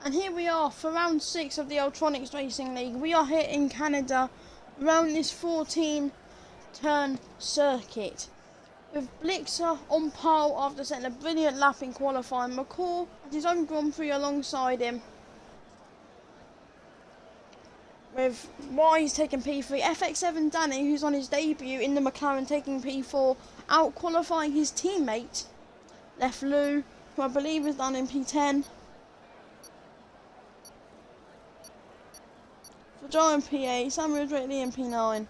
And here we are for round 6 of the Ultronics Racing League. We are here in Canada around this 14-turn circuit. With Blixer on pole after setting a brilliant lap in qualifying. McCall at his own Grand Prix alongside him. With Wise taking P3. FX7 Danny, who's on his debut in the McLaren, taking P4. Out qualifying his teammate, Left Lou, who I believe is down in P10. Joe in P8, Samuel Drake in P9.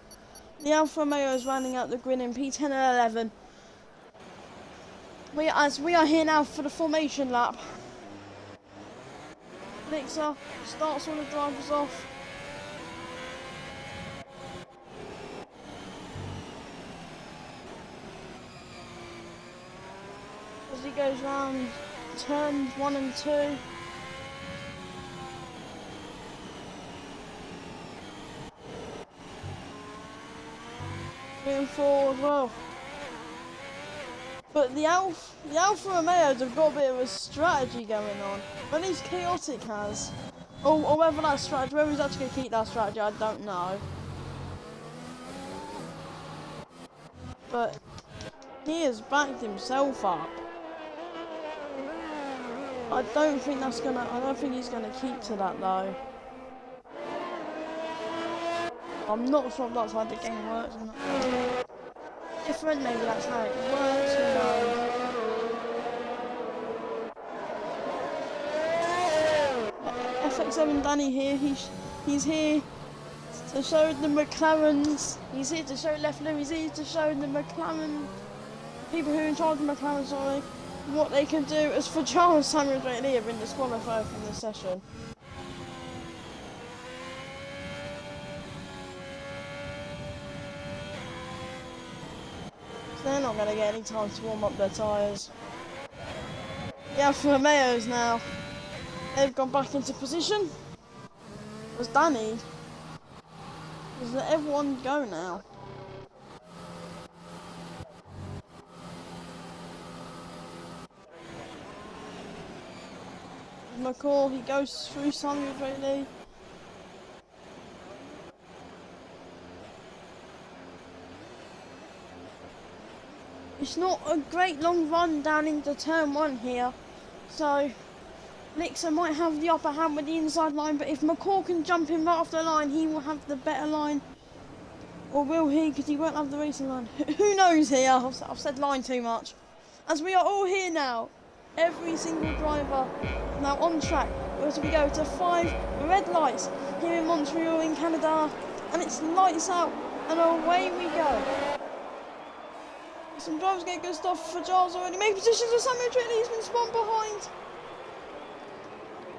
The Alfa Romeo is rounding out the grid in P10 and 11. We are here now for the formation lap. Blixer starts all the drivers off. As he goes round turns 1 and 2. And 4 as well. But the Alfa Romeos have got a bit of a strategy going on. At least Chaotic has. Or whether that strategy, whether he's actually going to keep that strategy, I don't know. But he has backed himself up. I don't think he's gonna keep to that though. I'm not sure if that's how the game works. I'm not sure. Different, maybe that's how it works, who knows. FX7 Danny here, he's here to show the McLarens, he's here to show Left Lou, he's here to show the McLaren, people who are in charge of McLaren, sorry, what they can do. As for Charles, Samuel Drake have been disqualified from this session. They're not going to get any time to warm up their tyres. The Alfa Romeos now, they've gone back into position. As Danny, just let everyone go now. McCall, he goes through Samuel Drake. It's not a great long run down into turn 1 here, so Blixer might have the upper hand with the inside line, but if McCall can jump in right off the line, he will have the better line. Or will he? Because he won't have the racing line. Who knows here? I've said line too much. As we are all here now, every single driver now on track. As we go to 5 red lights here in Montreal in Canada, and it's lights out, and away we go. Some drivers get good stuff for Giles already. Making positions with Samuel Drake, he's been spun behind.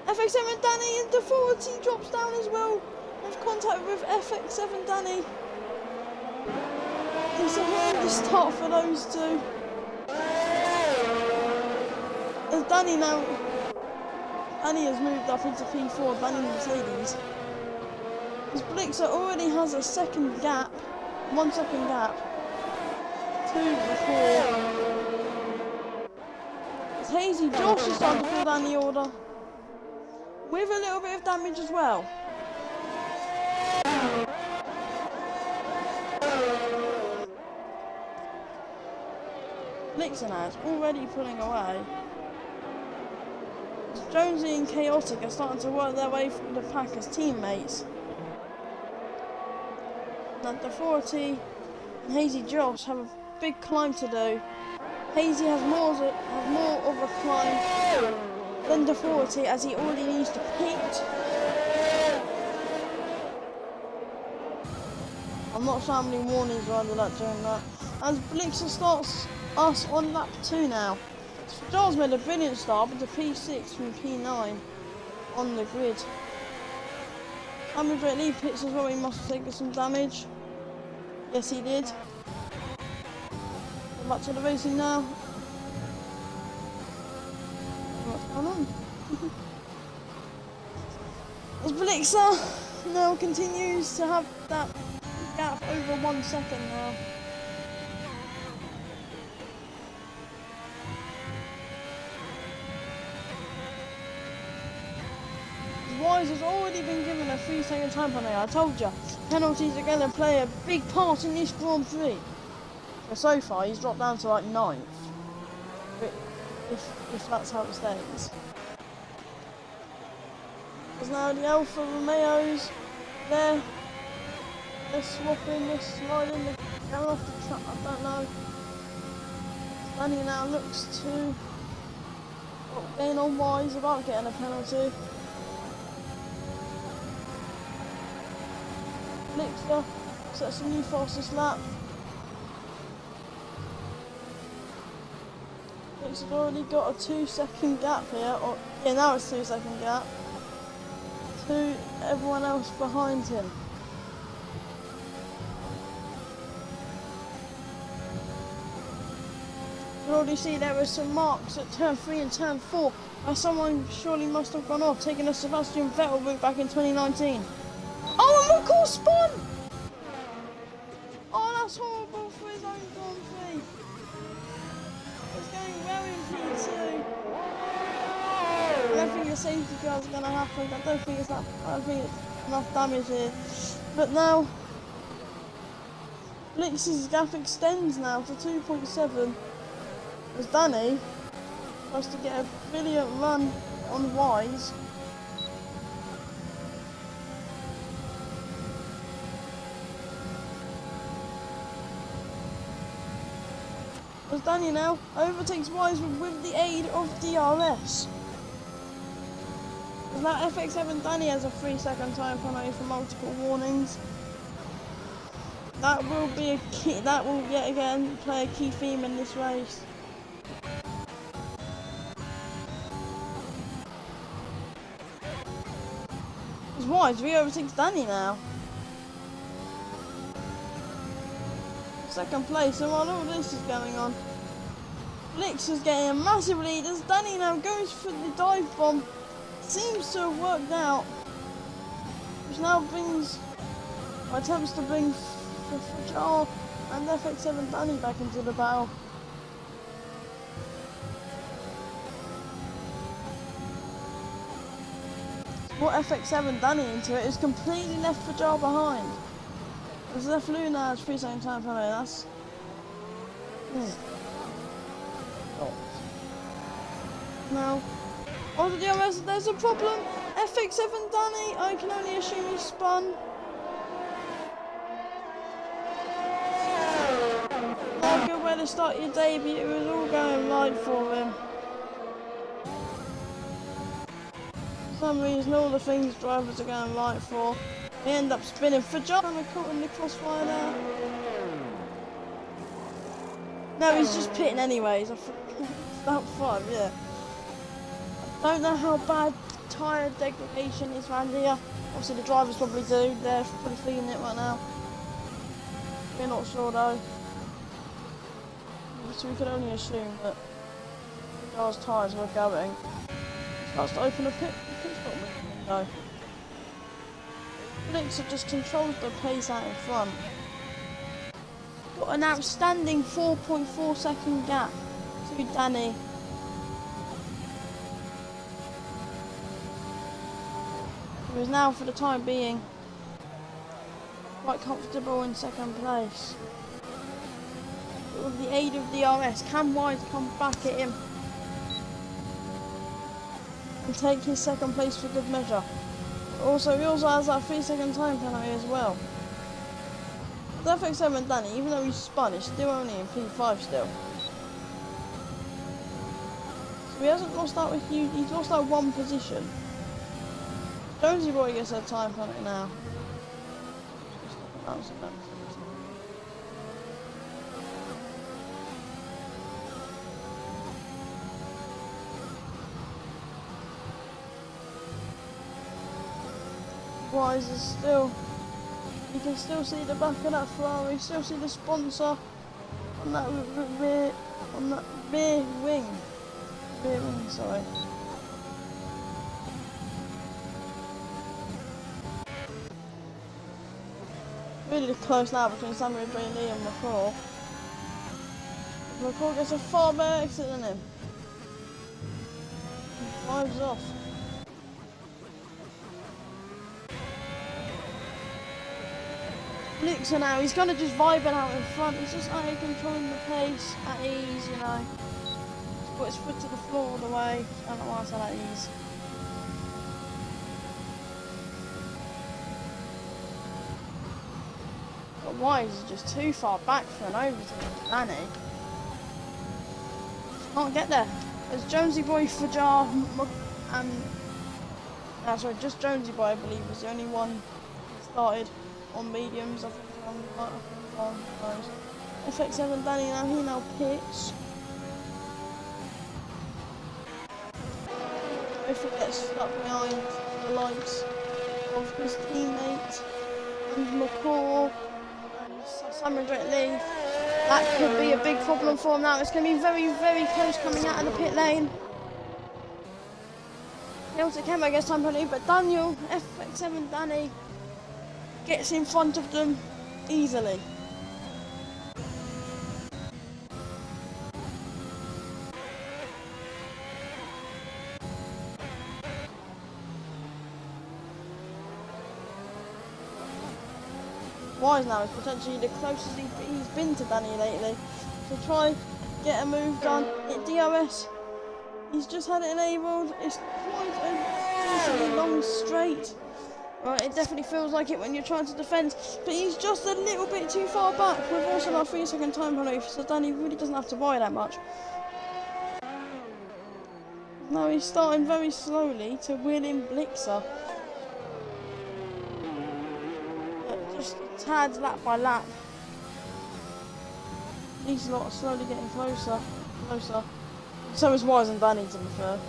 FX7 Danny, and the 40 drops down as well. Have contact with FX7 Danny. It's a horrendous start for those two. As Danny has moved up into P4, Danny Mercedes. As Blixer already has a second gap, 1 second gap. 2 before. As Hazy Josh is starting to fall down the order. With a little bit of damage as well. Blixenad already pulling away. Jonesy and Chaotic are starting to work their way through the pack as teammates. Now the 40 and Hazy Josh have a big climb to do. Hazy has more of a climb than the 40, as he already needs to pit. I'm not sure how many warnings are under that during that. As Blixer starts us on lap 2 now. Giles made a brilliant start with the P6 from P9 on the grid. Samuel Drake pits as well, he must have taken some damage. Yes, he did. Back to the racing now. What's going on? As Blixer now continues to have that gap over 1 second now. Wise has already been given a 3-second time penalty. I told you, penalties are going to play a big part in this Grand Prix. So far, he's dropped down to like 9th. If that's how it stays. There's now the Alfa Romeos. They're swapping, they're sliding, they're going off the track. I don't know. Danny now looks to gain on Wise about getting a penalty. Lixa sets a new fastest lap. Lixa's already got a 2-second gap here. Yeah, now it's 2-second gap to everyone else behind him. You can already see there were some marks at turn 3 and turn 4 where someone surely must have gone off, taking a Sebastian Vettel route back in 2019. Oh, and McCall spun! Oh, that's horrible for his own Grand Prix. It's going well in P2. I don't think the safety car is going to happen. I don't think it's enough damage here. But now, Lix's gap extends now to 2.7. As Danny tries to get a brilliant run on Wise. As Danny now overtakes Wise with the aid of DRS. As now FX7 Danny has a 3-second time penalty for multiple warnings. That will be a key. That will yet again play a key theme in this race. As Wise overtakes Danny now. Second place, and while all this is going on, Lix is getting a massive lead as Danny now goes for the dive bomb. Seems to have worked out, which now attempts to bring Fajal and FX7 Danny back into the battle. What FX7 Danny into it is completely left Fajal behind. There's left Luna has 3-second time penalty, that's... Now, on the DRS, there's a problem. FX7 Danny, I can only assume he spun. Not a good way to start your debut, it was all going right for him. For some reason, all the things drivers are going right for. They end up spinning for John and caught in the crossfire there. No, he's just pitting anyways. About 5, yeah. Don't know how bad tyre degradation is around here. Obviously the drivers probably do. They're probably feeling it right now. We're not sure though. So we can only assume that the car's tyres were going. Starts to open a pit stop window. Lixa just controls the pace out in front. Got an outstanding 4.4 second gap to Danny. Who is now, for the time being, quite comfortable in second place. With the aid of DRS, can Wise come back at him and take his second place for good measure? Also, he also has that 3-second time penalty as well. The FX7 Danny, even though he's spun, he's still only in P5 still. So he hasn't lost out with huge, he's lost out 1 position. Jonesy Boy gets a time penalty now. Wise is still, you can still see the back of that Ferrari, still see the sponsor on that rear wing, sorry. Really close now between Samuel Bailey and McCall. McCall gets a far better exit than him. Drives off. Blixer now, he's kind of just vibing out in front. He's just controlling the pace at ease, you know. He's put his foot to the floor all the way. I don't know why I said at ease. But Wise is just too far back for an overtake. Danny can't get there. There's Jonesy Boy, Fajar, and sorry, just Jonesy Boy, I believe, was the only one who started on mediums. I think on those. FX7 Danny now, he now pits. If he gets stuck behind the likes of his teammate and McCall and Simon Drake Lee, that could be a big problem for him now. It's going to be very, very close coming out of the pit lane. Celtic Camo gets time penalty, but Daniel, FX7 Danny, gets in front of them easily. Wise now is potentially the closest he's been to Danny lately. So try get a move done. Hit DRS. He's just had it enabled. It's quite a decently long straight. Right, it definitely feels like it when you're trying to defend, but he's just a little bit too far back. We've also got a 3-second time penalty, so Danny really doesn't have to worry that much. Now he's starting very slowly to win in Blixer. Just a tad lap by lap. These lot are slowly getting closer. So is Wise and Danny, to be fair.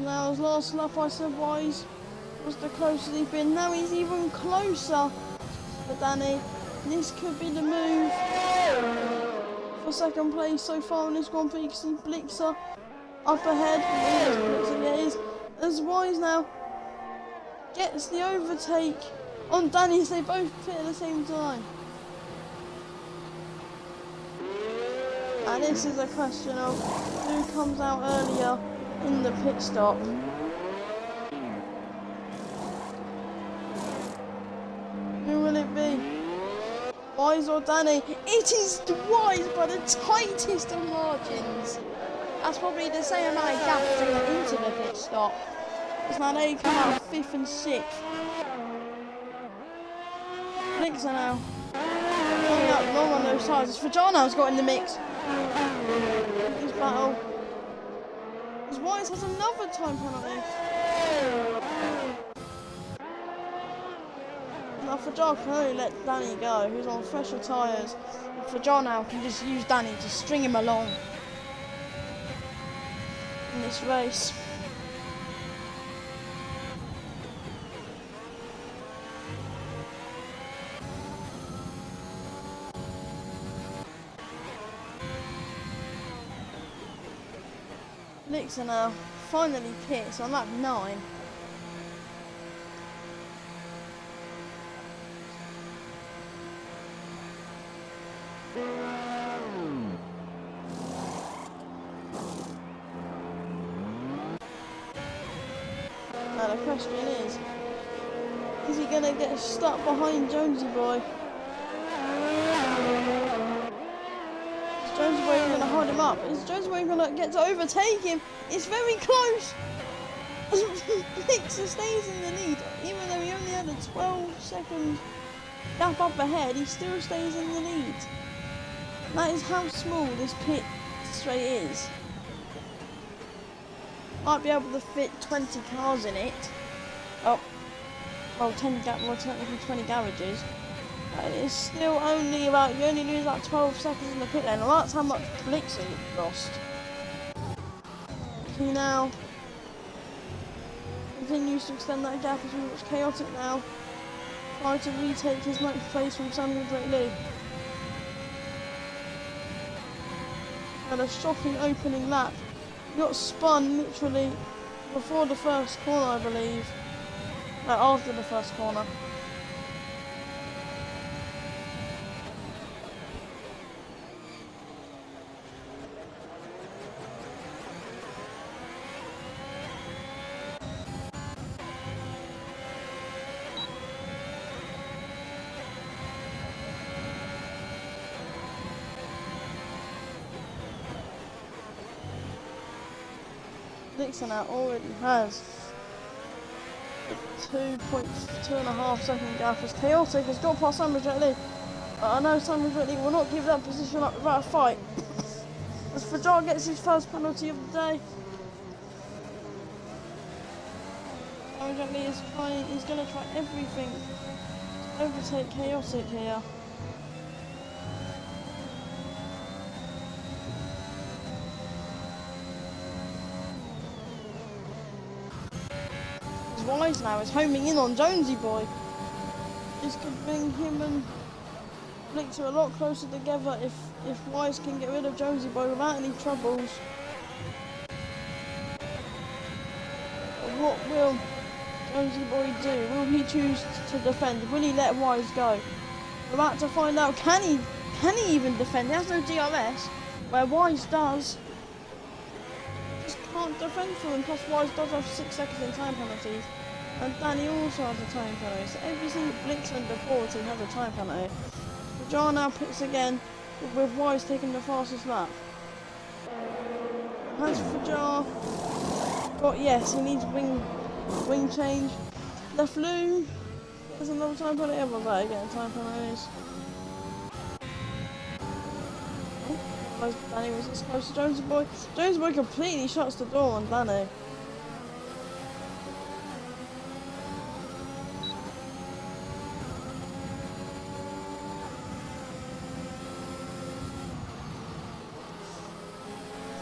Now his last lap, I said Wise was the closest he's been. Now he's even closer for Danny. This could be the move for second place so far in this Grand Prix. You can see Blixer up ahead. Blixer is as Wise now gets the overtake on Danny as they both pit at the same time. And this is a question of who comes out earlier in the pit stop. Who will it be? Wise or Danny? It is Wise by the tightest of margins. That's probably the same amount of gap to get into the pit stop. Because now they come out 5th and 6th. Blixer now. Coming out long on those sides. Fajano's got in the mix. This battle. Wise has another time penalty. Now Fajar can only let Danny go, who's on fresher tyres. Fajar now can just use Danny to string him along in this race. Blixer now finally pits on lap 9. Now the question is he going to get stuck behind Jonesy Boy? Jonesy Boy is going to hold him up. Is Jonesy Boy going to get to overtake him? It's very close. Blixer stays in the lead, even though he only had a 12-second gap up ahead. He still stays in the lead. That is how small this pit straight is. Might be able to fit 20 cars in it. Oh, well, technically 20 garages. It's still only about, you only lose like 12 seconds in the pit lane. Well, that's how much Blixer lost. He now continues to extend that gap as we watch Chaotic now try to retake his ninth place from Samuel Drake Lee. Had a shocking opening lap. He got spun literally before the first corner, I believe. After the first corner. Nixon out already has a 2.5 second gap as Chaotic has got past Samuel Drake Lee. But I know Samuel Drake Lee will not give that position up without a fight. As Fajar gets his first penalty of the day. Samuel Drake Lee is going to try everything to overtake Chaotic here. Wise now is homing in on Jonesy Boy. This could bring him and Victor a lot closer together if Wise can get rid of Jonesy Boy without any troubles. But what will Jonesy Boy do? Will he choose to defend? Will he let Wise go? We're about to find out. Can he even defend? He has no DRS, where Wise does. Just can't defend for him. Plus Wise does have 6 seconds in time penalties. And Danny also has a time penalty, so every single Blix under 40 has a time penalty. Fajar now pits again, with Wise taking the fastest lap. Has Fajar got, yes, he needs wing change. Left Lou, there's another time penalty, everyone's getting time penalties. Oh, Danny was as close to Jonesy Boy. Jonesy Boy completely shuts the door on Danny.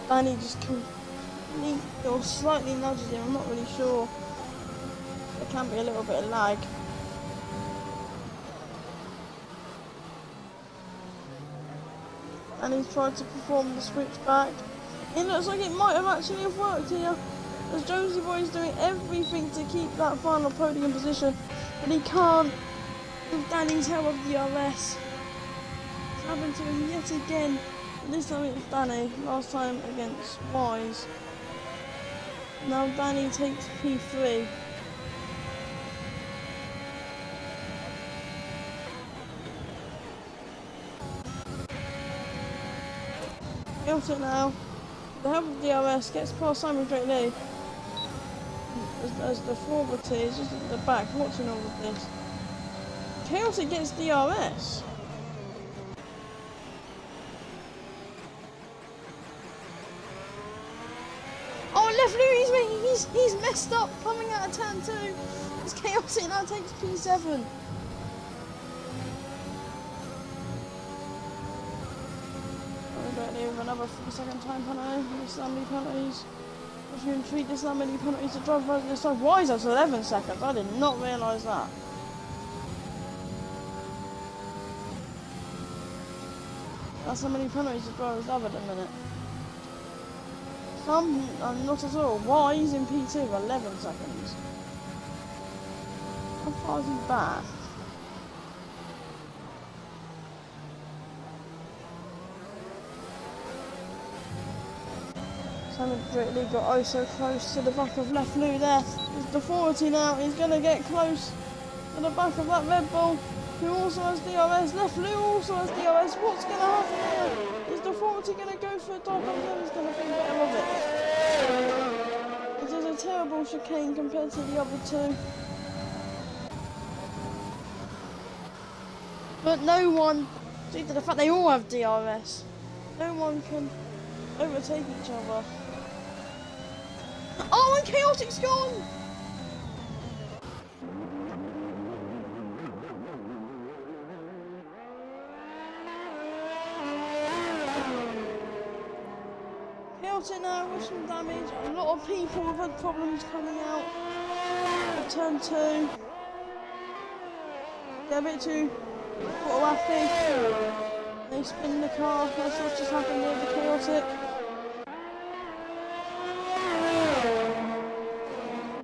Danny just completely or slightly nudges him, I'm not really sure. There can be a little bit of lag. And he's tried to perform the switch back. It looks like it might have actually have worked here, as Jonesy Boy is doing everything to keep that final podium position, but he can't with Danny's help of the DRS. It's happened to him yet again. This time it's Danny, last time against Wise. Now Danny takes P3. Chaotic now, with the help of DRS, gets past Samuel Drake Lee. As the forward is just at the back watching all of this. Chaotic gets DRS. Left Lou, he's messed up coming out of turn 2. It's Chaotic now takes P7. With another 3-second time penalty. There's that many penalties. If you treat this that many penalties to drive right this time. Why is that 11 seconds? I did not realise that. That's how many penalties to drivers have at a minute. Some, not at all. Why he's in P2 11 seconds? How far is he back? Samuel Drake Lee got oh so close to the back of Left Lou there. It's the 40 now. He's going to get close to the back of that Red Bull, who also has DRS. Left Lou also has DRS. What's going to happen here? Is the 40 going to go for a top? I think he's going to think better of it. It is a terrible chicane compared to the other two. But no one, due to the fact they all have DRS, no one can overtake each other. Oh, and Chaotic's gone! Chaotic now with some damage. A lot of people have had problems coming out of turn 2. get a bit too happy. They spin the car. That's what's just happened with the chaotic.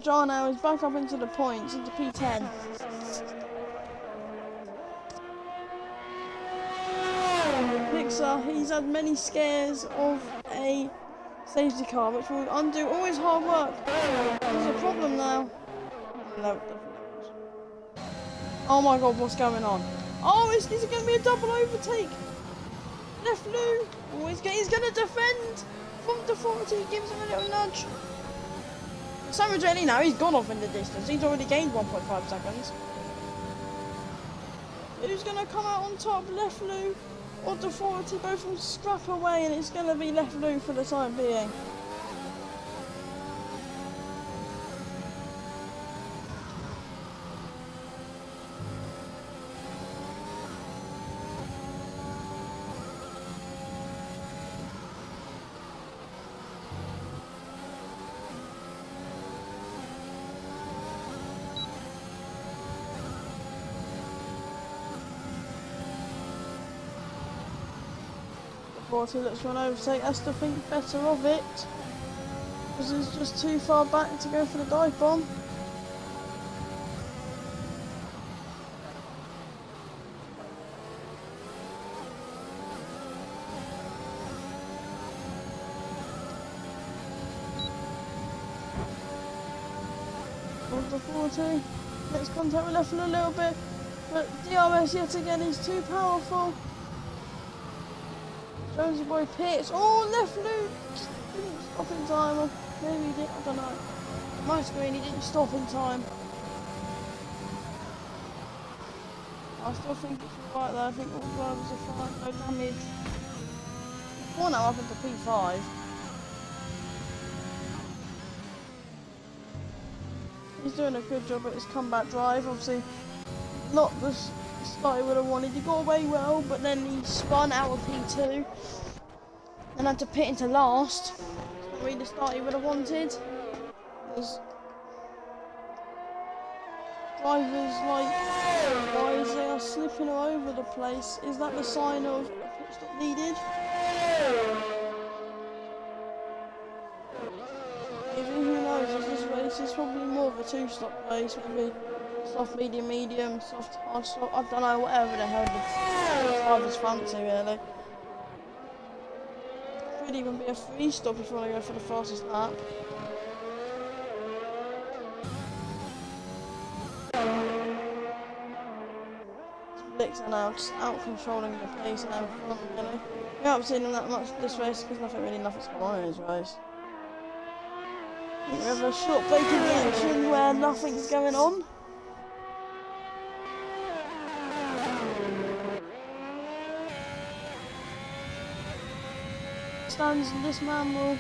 John now is back up into the points, into P10. Mixer, he's had many scares of a safety car, which will undo all his hard work. There's a problem now. No, it definitely. Oh my god, what's going on? Oh, is it going to be a double overtake? Left Lou. Oh, he's going to defend from the 40. Gives him a little nudge. Samuel Jelly now, he's gone off in the distance. He's already gained 1.5 seconds. Who's going to come out on top? Left Lou or the 40? Both from scrap away, and it's going to be Left Lou for the time being. He looks for an overtake, has to think better of it, because he's just too far back to go for the dive bomb. The 40 makes contact with Left a little bit, but DRS yet again is too powerful. Jonesy boy pits. Oh, Left Lou didn't stop in time. Or maybe he did. I don't know. My screen, he didn't stop in time. I still think it's right there. I think all drivers are fine. No damage. We're now up into P5. He's doing a good job at his comeback drive. Obviously, not the start he would have wanted. He got away well, but then he spun out of P2 and had to pit into last. It's not really the start he would have wanted. There's drivers like guys, they are slipping all over the place. Is that the sign of a pit stop needed? Maybe, who knows? This race is probably more of a two-stop race, maybe. Soft, medium, medium, soft, hard, soft, I don't know, whatever the hell the drivers fancy, really. Could even be a free stop if you want to go for the fastest lap. Blix are now just out controlling the pace and everything, really. We haven't seen them that much this race because nothing's going on in this race. We have a short break in the action where nothing's going on. This man will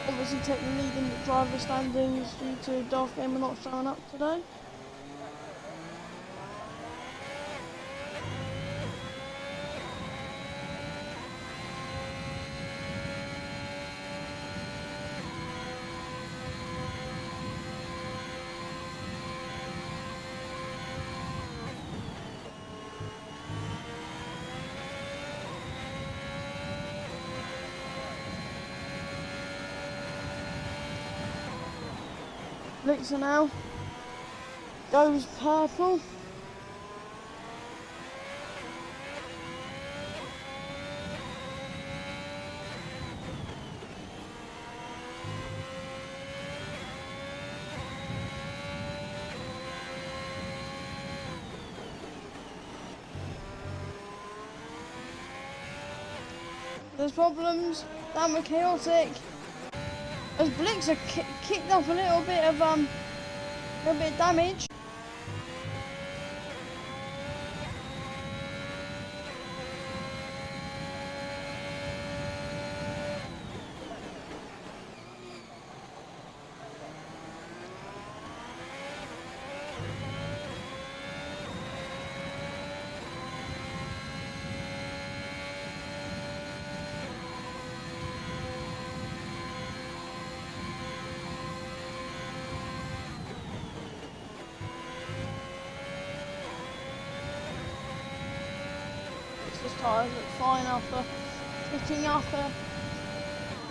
obviously take the lead in the driver standings due to Darth Gamer not showing up today. Blixer now goes purple. There's problems down with Chaotic. As Blixer kicked up a little bit of damage. tyres look fine after picking up a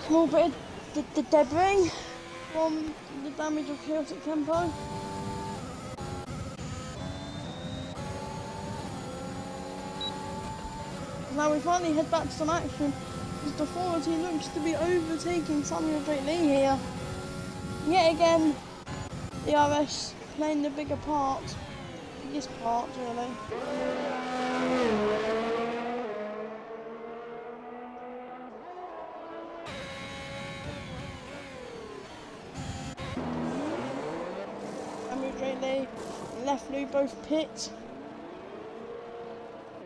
small bit of the debris from the damage of Chaotic Tempo. Now we finally head back to some action, as the Authority looks to be overtaking Samuel Drake Lee here. Yet again, the RS playing the biggest part really. Samuel Drake Lee and Left Lou both pit.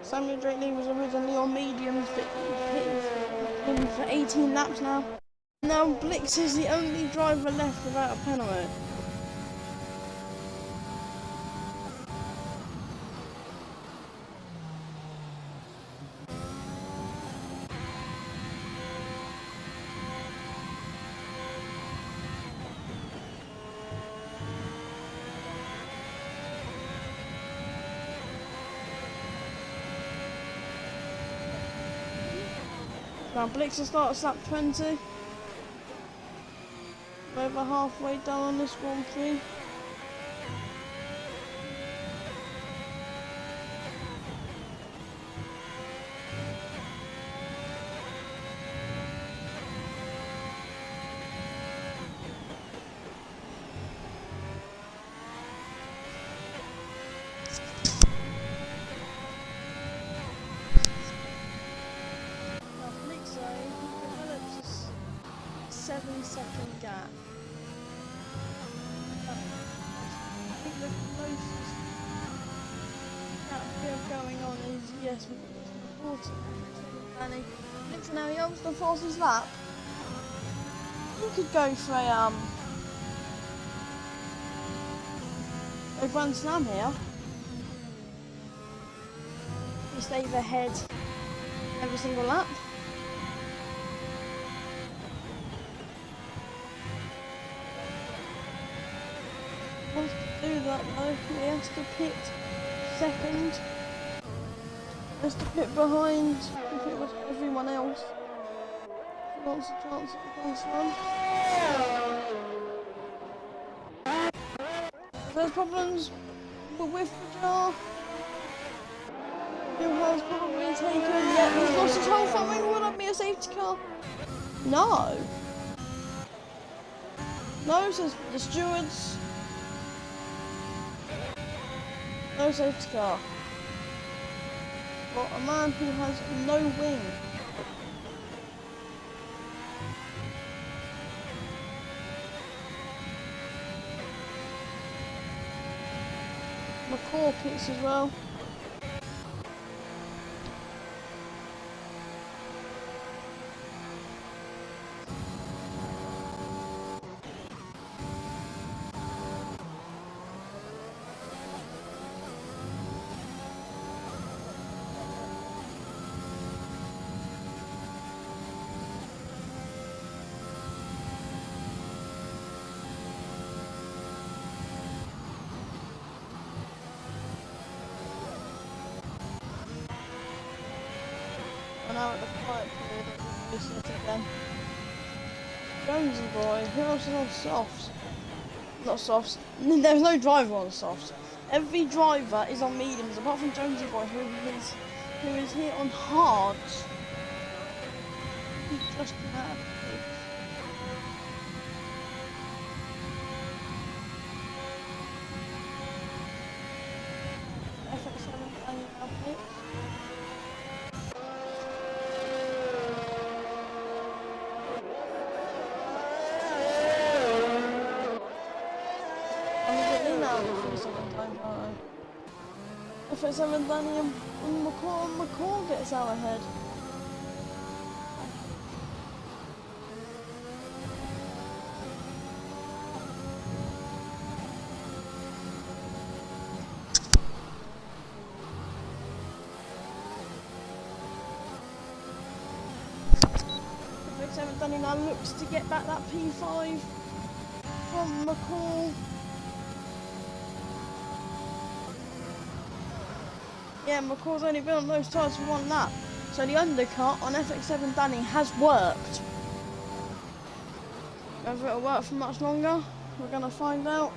Samuel Drake Lee was originally on mediums, but pitted for 18 laps now. Now Blix is the only driver left without a penalty. Now Blix will start at lap 20. We're over halfway down on this Grand Prix. Develops a 7-second gap. I think the closest gap we have going on is, yes, we've got 40. Danny. Next now he owns the fastest lap. He could go for a Grand Slam here. He stays ahead every single lap. Wants to do that though, he has to pit second. He has to pit behind with everyone else. He wants a chance at the first one. There's problems with the car. Who has probably taken, yeah, he's lost his whole front wing. Will that be a safety car? No. No, says the stewards. No safety car. But a man who has no wing. McCall pits as well. Now at the quiet period of the set again. Jonesy boy, who else is on softs? Not softs. There's no driver on softs. Every driver is on mediums, apart from Jonesy boy, who is here on hards. He's just mad. FX7 playing our pits. FX7 Danny and McCall gets out ahead. FX7 Danny now looks to get back that P5 from McCall. Yeah, McCall's only been on those tyres for one lap. So the undercut on FX7 Danny has worked. Whether it'll work for much longer, we're going to find out.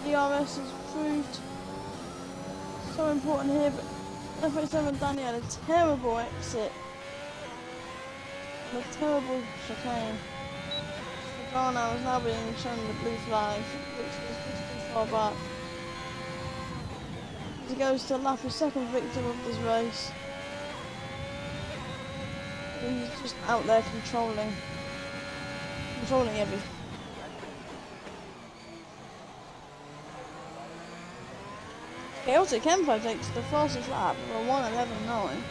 The DRS has proved so important here, but FX7 Danny had a terrible exit. And a terrible chicane. Garner is now being shown the blue flag, which is too far back. He goes to lap his second victim of this race. And he's just out there controlling everything. Chaotic Kempo takes the fastest lap of a 1:11.9.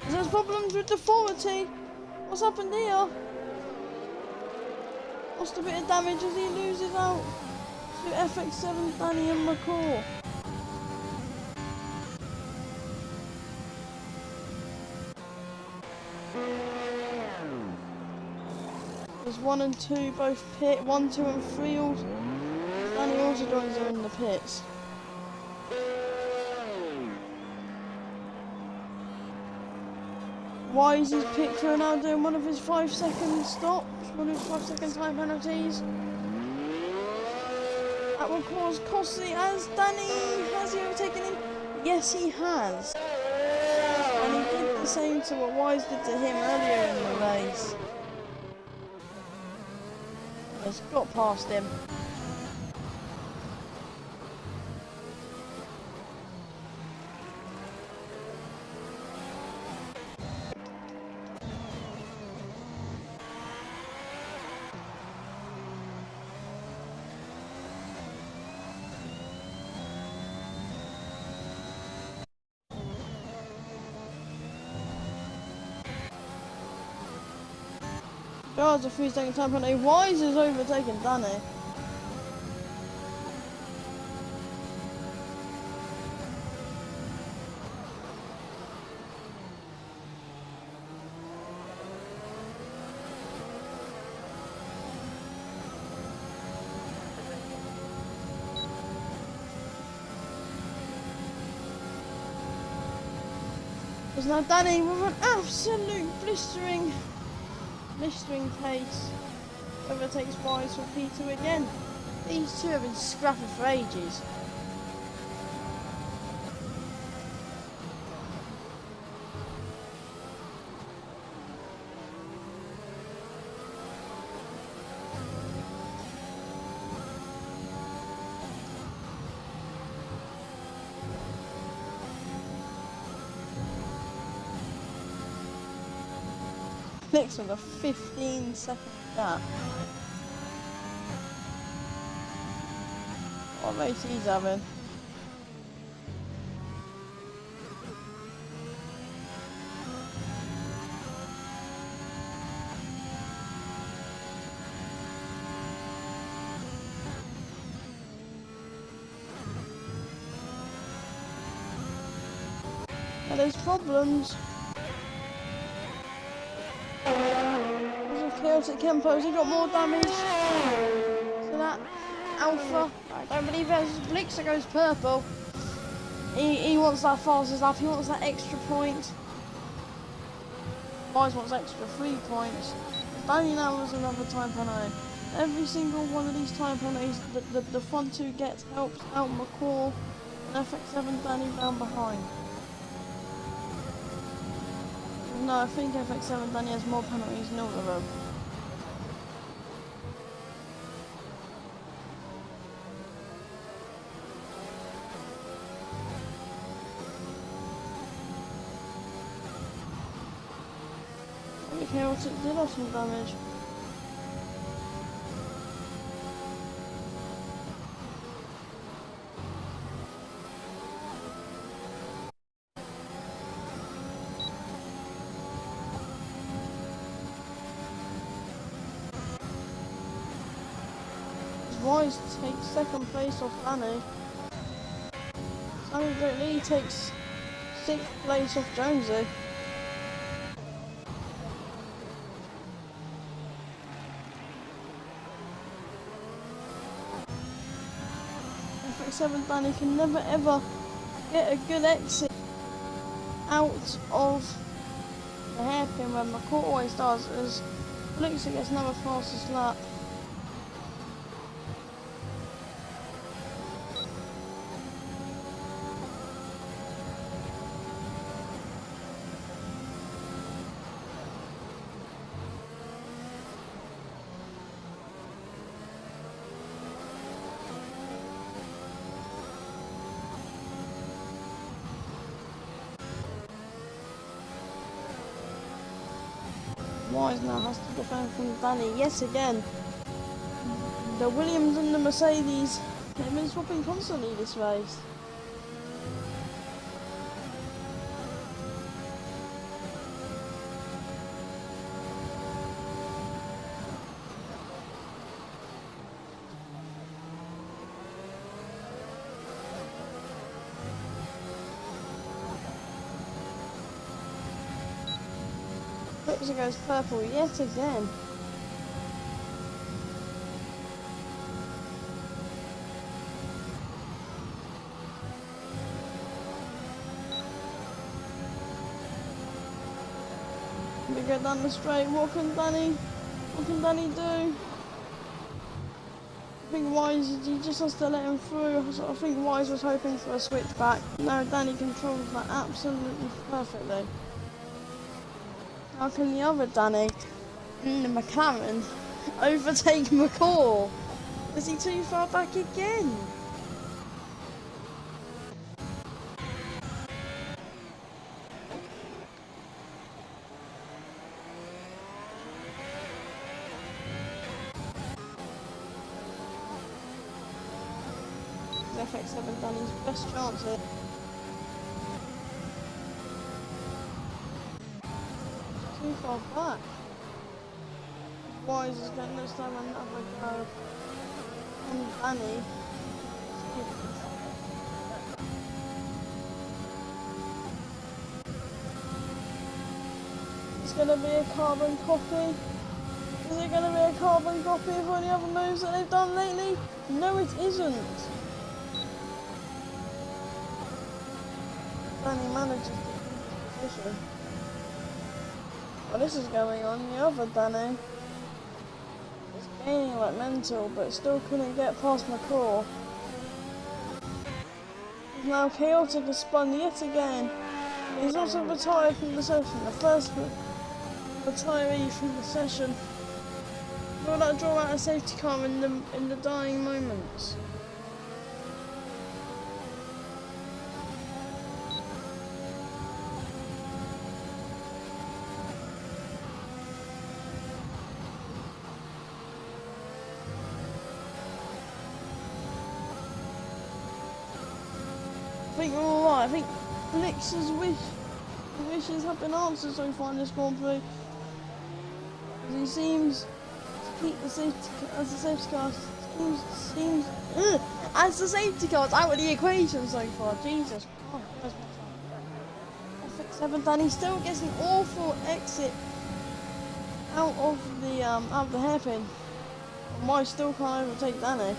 There's problems with the 40. What's happened here? Lost a bit of damage as he loses out to FX7 Danny and McCall. There's 1 and 2 both pit, 1, 2 and 3 all. Danny also joins her in the pits. Why is his pit crew now doing one of his 5-second stops, one of his 5-second time penalties? That will cause costly as Danny, has he overtaken him? Yes, he has. And he did the same to what Wise did to him earlier in the race. He's got past him. Guards a 3-second time penalty. Wise is overtaken Danny. There's now Danny with an absolute blistering pace. Overtakes Wise for P2 again. These two have been scrapping for ages. Next with a 15-second gap. What race he's having? Now there's problems. Chaotic Kempo's, he got more damage. So that Alpha, I don't believe it. Blixer goes purple. He wants that fastest lap, he wants that extra point. Wise wants extra 3 points. Danny now has another time penalty. Every single one of these time penalties, the front two gets helps out McCall and FX7 Danny down behind. No, I think FX7 Danny has more penalties than all of them. Chaotic did have some damage. Wise takes second place off Danny. Sammy Lee takes 6th place off Jonesy. FX7 Danny can never ever get a good exit out of the hairpin when McCourt always does, as Luxa gets another fastest lap. Wise now has to defend from Danny yet again. The Williams and the Mercedes, they've been swapping constantly this race. Luxa goes purple yet again. We go down the straight. What can Danny do? I think Wise, he just has to let him through. So I think Wise was hoping for a switchback. No, Danny controls that absolutely perfectly. How can the other Danny in the McLaren overtake McCall? Is he too far back again? FX7 Danny's best chance here. Too far back. Wise is getting this time another go on Danny. It's going to be a carbon copy. Is it going to be a carbon copy of any other moves that they've done lately? No, it isn't. Danny manages to keep the position. Well, this is going on. The other Danny is gaining like mental, but still couldn't get past McCall. Now Chaotic has spun yet again. He's also retired from the session. The first retiree from the session. Will that draw out a safety car in the dying moments? I think we're alright. I think Luxa's wishes have been answered so far in this Grand Prix. He seems to keep the safety car as the safety car's out of the equation so far. Jesus Christ. FX7 Danny still gets an awful exit out of the hairpin. Why still can't overtake Danny?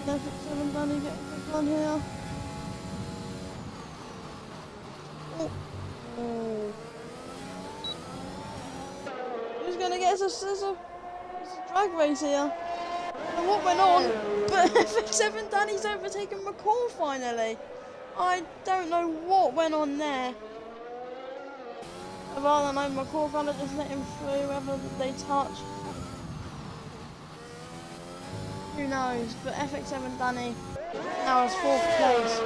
FX7 Danny get a quick one here. Oh. Who's gonna get us a drag race here? And what went on? But FX7 Danny's overtaken McCall finally. I don't know what went on there. Rather than McCall kind of just let him through, whether they touch. Who knows? But FX7 Danny now has 4th place.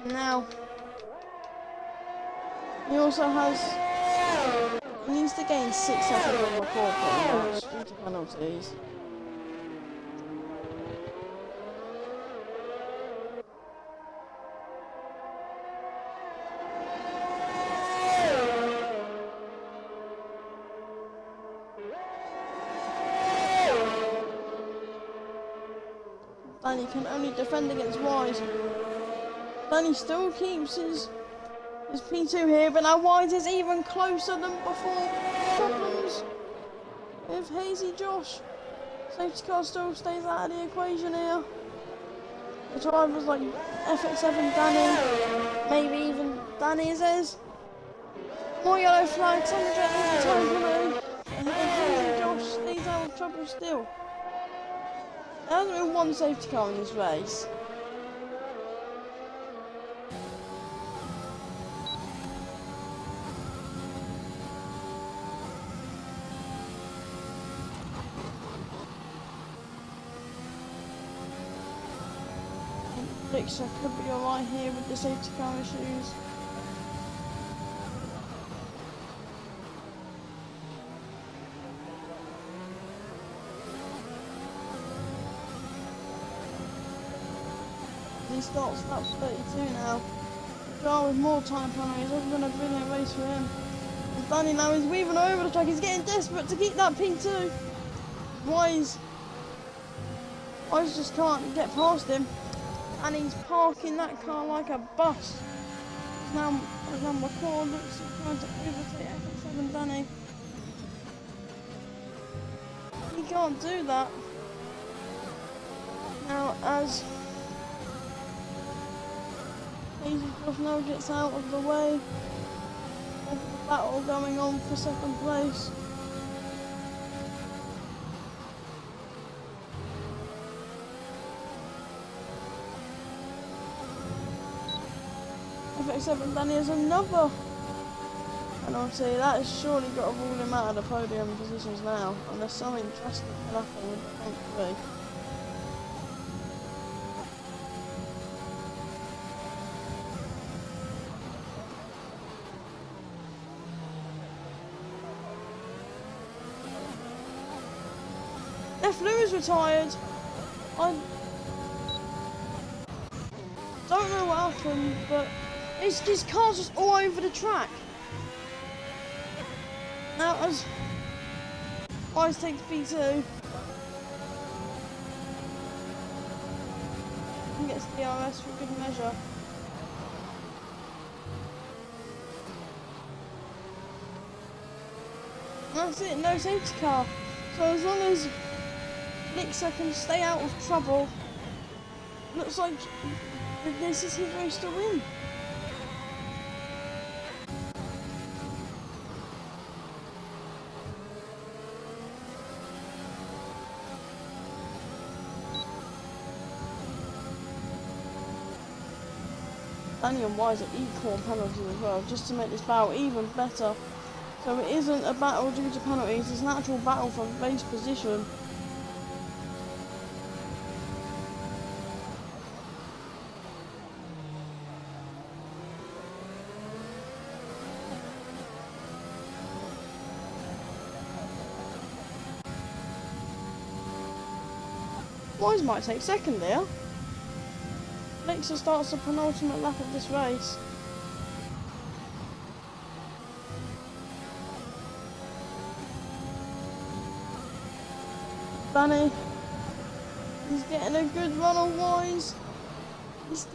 Now he also he needs to gain 6 seconds on McCall pretty much due to penalties. Danny can only defend against Wise. Danny still keeps his There's P2 here, but now Wise is even closer than before. Problems with Hazy Josh. Safety car still stays out of the equation here. The drivers like FX7 Danny, maybe even Danny says. More yellow flags, on the time penalty. And Hazy Josh stays out of trouble still. There hasn't been one safety car in this race. Blixer could be alright here with the safety car issues. He starts lap 32 now. Jar with more time penalties. It's been a brilliant race for him. And Danny now is weaving over the track. He's getting desperate to keep that P2. Wise just can't get past him. And he's parking that car like a bus. Now McCall looks like trying to overtake FX7 Danny. He can't do that. Now as Hazy Josh now gets out of the way of the battle going on for second place. FX7 Danny is another, and obviously that has surely got to rule him out of the podium positions now, unless something drastic can happen with the front three. F. Lewis retired. I don't know what happened, but his car's just all over the track. Now as Wise takes P2 and gets DRS for good measure. That's it, no safety car. So as long as Blixer can stay out of trouble, looks like this is his race to win. Danny and Wise are equal on penalties as well, just to make this battle even better. So it isn't a battle due to penalties, it's an actual battle for race position. Wise might take second there. Blixer starts the penultimate lap of this race. Danny, he's getting a good run on Wise.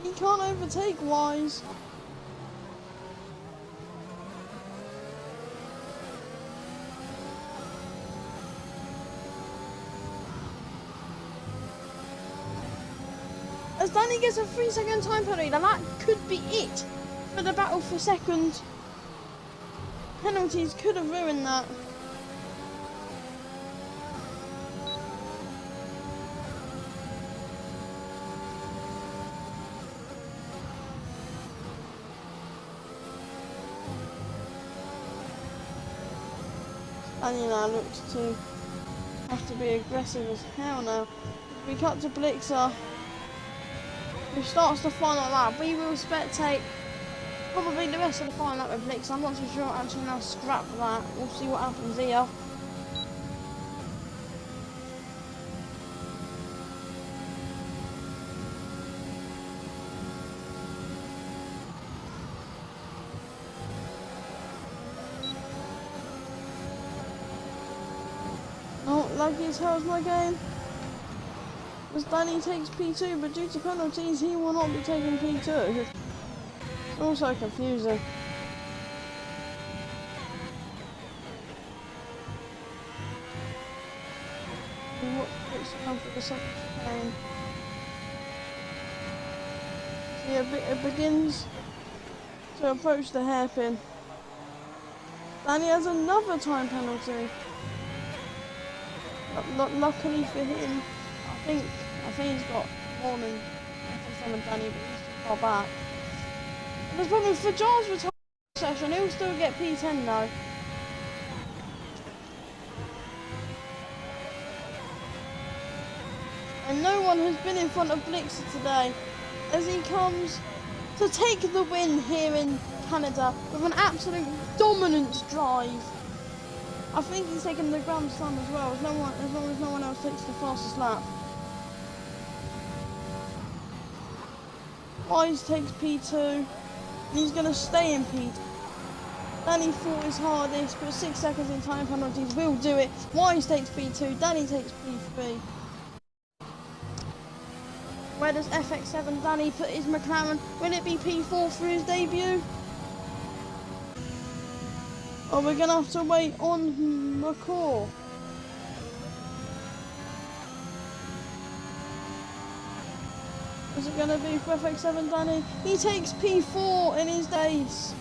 He can't overtake Wise. As Danny gets a 3-second time penalty, and that could be it for the battle for second. Penalties could have ruined that. Danny now looks to have to be aggressive as hell now. We cut to Blixer, who starts the final lap. We will spectate probably the rest of the final lap with Blixer. I'm not too sure I'll actually now scrap that. We'll see what happens here. Oh, lucky as hell's my game. As Danny takes P2, but due to penalties, he will not be taking P2. It's also confusing. And what looks to come for the second chicane. So yeah, it begins to approach the hairpin. Danny has another time penalty. Luckily for him, I think he's got more than Danny, but he's too far back. But the problem for Giles' retirement session, he'll still get P10 though. And no one has been in front of Blixer today, as he comes to take the win here in Canada with an absolute dominant drive. I think he's taken the Grand Slam as well, as long as no one else takes the fastest lap. Wise takes P2, and he's going to stay in P2. Danny fought his hardest, but 6 seconds in time penalties will do it. Wise takes P2, Danny takes P3. Where does FX7 Danny put his McLaren? Will it be P4 for his debut? Or we're going to have to wait on McCall. Is it going to be for FX7 Danny? He takes P4 in his days.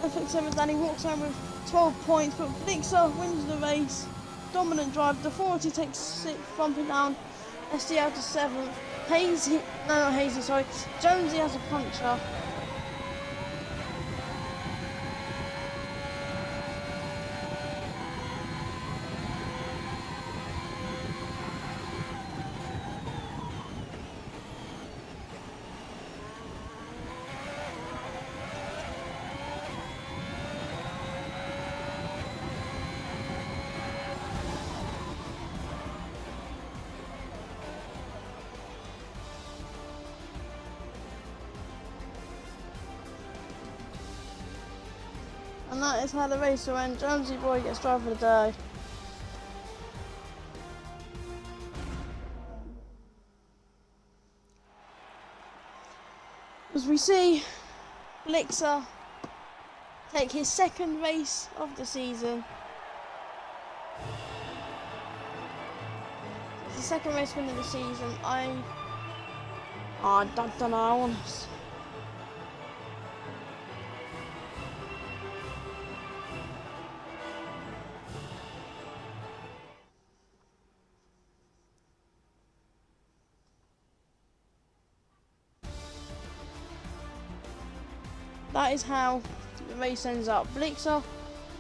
FX7 Danny walks home with 12 points, but Blixer wins the race. Dominant drive. The 40 takes 6th, bumping down SD out to 7th. Jonesy has a puncture. And that is how the race will end. Jonesy Boy gets driver of the day. As we see Blixer take his second race of the season. It's the second race win of the season. I don't know. That is how the race ends up. Blixer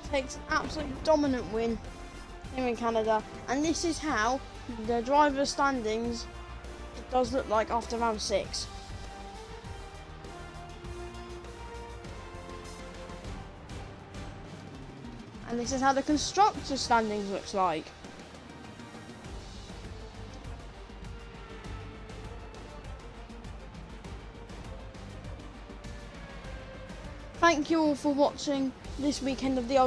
takes an absolute dominant win here in Canada, and this is how the driver standings does look like after round 6. And this is how the constructor standings looks like. Thank you all for watching this weekend of the